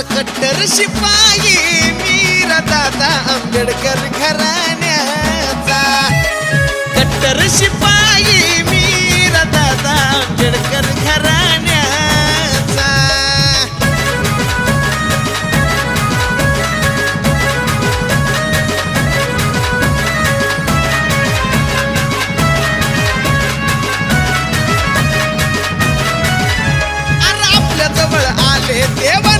कट्टर शिपाई वीर दादा आंबेडकर घराण्याचा कट्टर शिपाई वीर दादा आंबेडकर घराण्याचा अरे आपल्या जवळ आले देवा